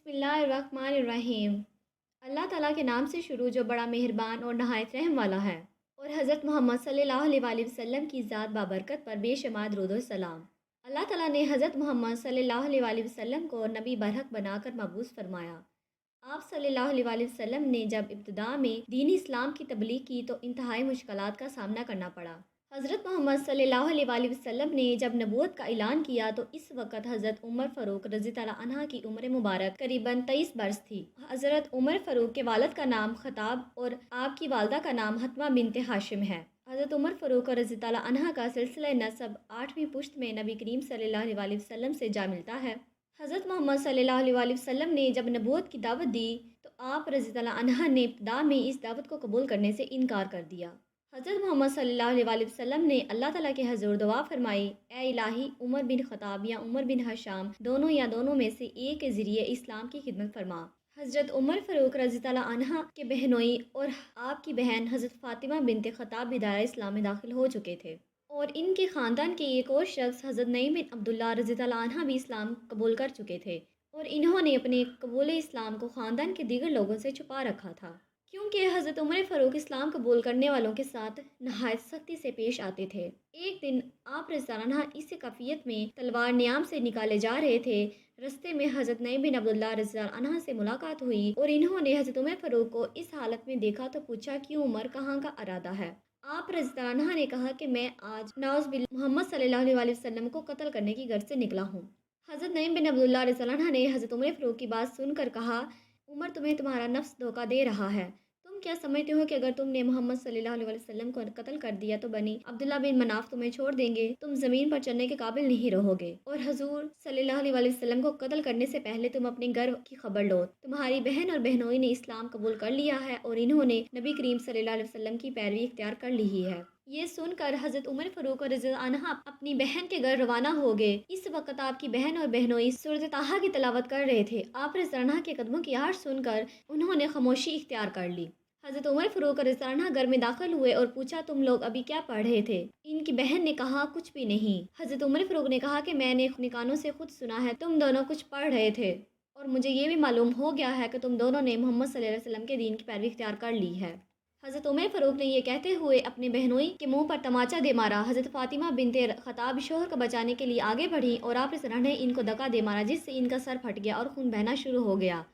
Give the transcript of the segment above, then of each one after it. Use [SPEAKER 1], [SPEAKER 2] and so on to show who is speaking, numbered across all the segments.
[SPEAKER 1] बिस्मिल्लाहिर्रहमानिर्रहीम। अल्लाह ताला के नाम से शुरू जो बड़ा मेहरबान और नहायत रहम वाला है। और हज़रत मोहम्मद सल्लल्लाहु अलैहि वसल्लम की ज़ात बाबरकत पर बेशुमार दुरूद और सलाम। अल्लाह ताला ने हज़रत मोहम्मद सल्लल्लाहु अलैहि वसल्लम को नबी बरहक बनाकर मबूस फरमाया। आप सल्लल्लाहु अलैहि वसल्लम ने जब इब्तिदा में दीन इस्लाम की तबलीग की तो इंतहाई मुश्किलात का सामना करना पड़ा। हज़रत मोहम्मद सल्लल्लाहु अलैहि वसल्लम ने जब नबूवत का ऐलान किया तो इस वक्त हज़रत उमर फ़ारूक रज़ी तआला अन्हा की उम्र मुबारक करीबन 23 बरस थी। हज़रत उमर फ़ारूक के वालिद का नाम ख़ताब और आपकी वालदा का नाम हतमा बिनते हाशिम है। हज़रत उमर फ़ारूक रज़ी तआला अन्हा का सिलसिला नसब 8वीं पुश्त में नबी करीम सल्लल्लाहु अलैहि वसल्लम से जा मिलता है। हज़रत मोहम्मद सल्लल्लाहु अलैहि वसल्लम ने जब नबूवत की दावत दी तो आप रज़ी तआला अन्हा ने इब्तिदा में इस दावत को कबूल करने से इनकार कर दिया। हज़रत मोहम्मद सल्लल्लाहु अलैहि वसल्लम ने अल्लाह ताला के हज़ूर दुआ फरमाई, ए इलाही उमर बिन ख़त्ताब या उमर बिन हशाम दोनों या दोनों में से एक के ज़रिए इस्लाम की खिदमत फरमा। हज़रत उमर फ़ारूक रज़ी तआला अन्हा के बहनोई और आपकी बहन हज़रत फ़ातिमा बिनते ख़त्ताब भी दायरा इस्लाम में दाखिल हो चुके थे और इनके ख़ानदान के एक और शख्स हज़रत नईम बिन अब्दुल्ला रज़ी तआला अन्हा भी इस्लाम कबूल कर चुके थे और इन्होंने अपने कबूल इस्लाम को ख़ानदान के दीगर लोगों से छुपा रखा था, क्योंकि हज़रत उमर फ़ारूक इस्लाम कबूल करने वालों के साथ नहायत सख्ती से पेश आते थे। एक दिन आप रज़ियल्लाहु अन्हा इस कैफियत में तलवार नियाम से निकाले जा रहे थे। रस्ते में हज़रत नईम बिन अब्दुल्ला रज़ियल्लाहु अन्हा से मुलाकात हुई और इन्होंने हज़रत उमर फ़ारूक को इस हालत में देखा तो पूछा कि उमर कहाँ का इरादा है। आप रज़ियल्लाहु अन्हा ने कहा कि मैं आज नाउज़ुबिल्लाह मोहम्मद सल्लल्लाहु अलैहि वसल्लम को कत्ल करने की गर्ज से निकला हूँ। हज़रत नईम बिन अब्दुल्ला रज़ियल्लाहु अन्हा ने हज़रत उमर फ़ारूक की बात सुनकर कहा, उमर तुम्हें तुम्हारा नफ्स धोखा दे रहा है। तुम क्या समझते हो कि अगर तुमने मोहम्मद सल्लल्लाहु अलैहि वसल्लम को कत्ल कर दिया तो बनी अब्दुल्ला बिन मनाफ तुम्हें छोड़ देंगे, तुम ज़मीन पर चलने के काबिल नहीं रहोगे और हजूर सल्लल्लाहु अलैहि वसल्लम को कत्ल करने से पहले तुम अपने गर्व की खबर लो। तुम्हारी बहन और बहनोई ने इस्लाम कबूल कर लिया है और इन्होंने नबी करीम सल्लल्लाहु अलैहि वसल्लम की पैरवी इख्तियार कर ली है। ये सुनकर हज़रत उमर फ़ारूक रज़ियल्लाहु अन्हा अपनी बहन के घर रवाना हो गए। इस वक्त आपकी बहन और बहनोई सूरत ताहा की तलावत कर रहे थे। आप रज़ियल्लाहु अन्हा के कदमों की आहट सुनकर उन्होंने खामोशी इख्तियार कर ली। हज़रत उमर फ़ारूक रज़ियल्लाहु अन्हा घर में दाखिल हुए और पूछा, तुम लोग अभी क्या पढ़ रहे थे? इनकी बहन ने कहा, कुछ भी नहीं। हज़रत उमर फ़ारूक ने कहा कि मैंने अपने कानों से खुद सुना है तुम दोनों कुछ पढ़ रहे थे और मुझे ये भी मालूम हो गया है कि तुम दोनों ने मोहम्मद सल्लल्लाहु अलैहि वसल्लम के दीन की पैरवी इख्तियार कर ली है। हज़रत उमर फ़ारूक ने यह कहते हुए अपने बहनोई के मुंह पर तमाचा दे मारा। हज़रत फ़ातिमा बिनते ख़त्ताब शोहर को बचाने के लिए आगे बढ़ी और आप ने इनको धक्का दे मारा जिससे इनका सर फट गया और खून बहना शुरू हो गया।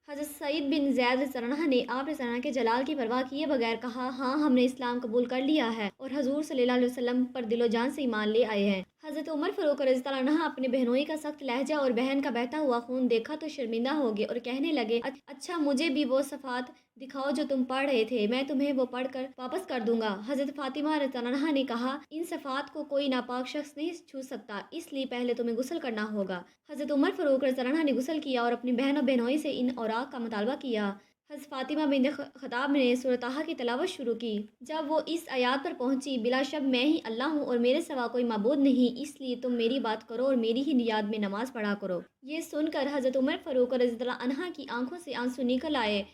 [SPEAKER 1] हज़रत सईद बिन ज़ैद रज़ियल्लाहु ने आप के जलाल की परवाह किए बगैर कहा, हाँ हमने इस्लाम कबूल कर लिया है और हजूर सल्लल्लाहु अलैहि वसल्लम पर दिलो जान से ईमान ले आए हैं। हज़रत उमर फ़ारूक रज़ियल्लाहु अन्हा अपने बहनोई का सख्त लहजा और बहन का बहता हुआ खून देखा तो शर्मिंदा हो गए और कहने लगे, अच्छा मुझे भी वो सफ़ात दिखाओ जो तुम पढ़ रहे थे, मैं तुम्हें वो पढ़ कर वापस कर दूंगा। हज़रत फ़ातिमा रज़ियल्लाहु अन्हा ने कहा, इन सफ़ात को कोई नापाक शख्स नहीं छू सकता, इसलिए पहले तुम्हें गुस्ल करना होगा। हज़रत उमर फ़ारूक रज़ियल्लाहु अन्हा ने गुस्ल किया और अपनी बहन और बहनोई से इन औराक का मुतालबा किया। हज़रत फ़ातिमा बिन्त ख़त्ताब ने सूरह ताहा की तिलावत शुरू की। जब वो इस आयत पर पहुंची, बिला शक मैं ही अल्लाह हूँ और मेरे सिवा कोई माबूद नहीं, इसलिए तुम मेरी बात करो और मेरी ही याद में नमाज पढ़ा करो। ये सुनकर हज़रत उमर फ़ारूक रज़ियल्लाहु अन्हा की आंखों से आंसू निकल आए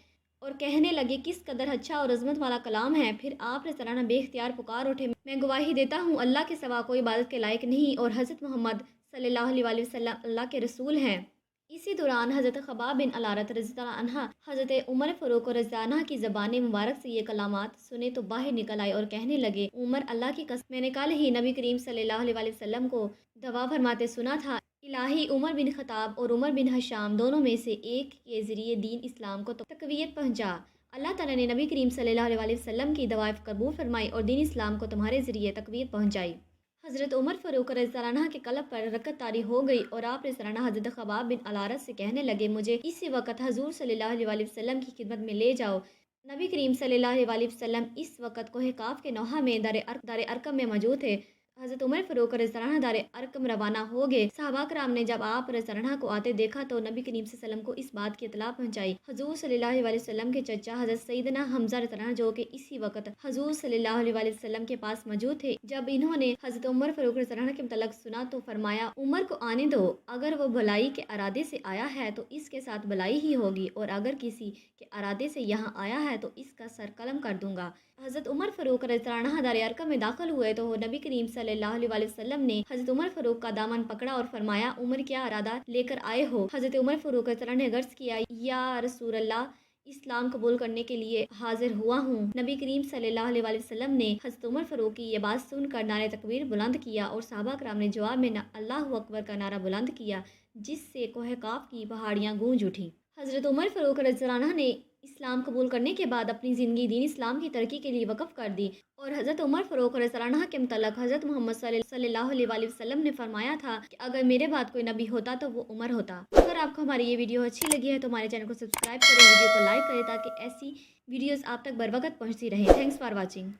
[SPEAKER 1] और कहने लगे, किस कदर अच्छा और अज़मत वाला कलाम है। फिर आप रज़ियल्लाहु बेख्तियार पुकार उठे, मैं गवाही देता हूँ अल्लाह के सिवा कोई इबादत के लायक नहीं और हज़रत मोहम्मद सल्लल्लाहु अलैहि वसल्लम अल्लाह के रसूल हैं। इसी दौरान हज़रत ख़ब्बाब बिन अलारत रज़ियल्लाहु अन्हा हज़रत उमर फ़ारूक रज़ियल्लाहु अन्हा की ज़बान मुबारक से ये कलामात सुने तो बाहर निकल आए और कहने लगे, उमर अल्लाह की कसम मैंने कल ही नबी करीम सल्लल्लाहु अलैहि वसल्लम को दवा फरमाते सुना था, इलाही उमर बिन ख़त्ताब और उमर बिन हशाम दोनों में से एक के ज़रिए दीन इस्लाम को तक़वियत पहुँचा। अल्लाह ताला ने नबी करीम सल्लल्लाहु अलैहि वसल्लम की दवा कबूल फरमाई और दीन इस्लाम को तुम्हारे ज़रिए तक़वियत पहुँचाई। हज़रत उमर फ़ारूक रज़ियल्लाहु अन्हा के कल्ब पर रकत तारी हो गई और आप रज़ियल्लाहु अन्हा हज़रत ख़ब्बाब बिन अलारत से कहने लगे, मुझे इसी वक्त हजूर सल्लल्लाहु अलैहि वसल्लम की खिदमत में ले जाओ। नबी करीम सल्लल्लाहु अलैहि वसल्लम इस वक्त कोहे काफ के नौहा में दार अरकम में मौजूद थे। हज़रत उमर फ़ारूक रज़ियल्लाहु अन्हा दार अरकम रवाना हो गए। सहाबा कराम ने जब आप रज़ियल्लाहु अन्हा को आते देखा तो नबी करीम सल्लल्लाहु अलैहि वसल्लम को इस बात की इत्तला पहुँचाई। हजूर सल्लल्लाहु अलैहि वसल्लम के चचा हज़रत सईदना हमज़ा रज़ियल्लाहु अन्हु जो कि इसी वक्त हजूर सल्लल्लाहु अलैहि वसल्लम के पास मौजूद थे, जब इन्होंने हज़रत उमर फ़ारूक रज़ियल्लाहु अन्हु के मुतल्लिक़ सुना तो फरमाया, उमर को आने दो, अगर वो भलाई के इरादे से आया है तो इसके साथ भलाई ही होगी और अगर किसी के इरादे से यहाँ आया है तो इसका सर कलम कर दूंगा। हज़रत उमर फ़ारूक रज़ियल्लाहु अन्हु दार अरकम में दाखिल हुए तो नबी करीम सल्लल्लाहु صلی اللہ علیہ وسلم نے حضرت عمر فاروق کا دامن پکڑا اور فرمایا عمر کیا ارادہ لے کر آئے ہو؟ حضرت عمر فاروق رضی اللہ عنہ نے عرض کیا یا رسول اللہ اسلام قبول کرنے کے لیے حاضر ہوا ہوں۔ نبی کریم صلی اللہ علیہ وسلم نے حضرت عمر فاروق کی یہ بات سن کر نعرہ تکبیر بلند کیا اور صحابہ کرام نے جواب میں اللہ اکبر کا نعرہ بلند کیا، جس سے کوہ قاف کی پہاڑیاں گونج اٹھیں۔ حضرت عمر فاروق رضی اللہ عنہ نے اسلام قبول کرنے کے بعد اپنی زندگی دین اسلام کی ترقی کے لیے وقف کر دی، اور حضرت عمر فاروق رضی اللہ عنہ کے متعلق حضرت محمد صلی اللہ علیہ وسلم نے فرمایا تھا کہ اگر میرے بعد کوئی نبی ہوتا تو وہ عمر ہوتا۔ اگر آپ کو ہماری یہ ویڈیو اچھی لگی ہے تو ہمارے چینل کو سبسکرائب کریں، ویڈیو کو لائک کریں تاکہ ایسی ویڈیوز آپ تک بر وقت پہنچتی رہیں۔ Thanks for watching.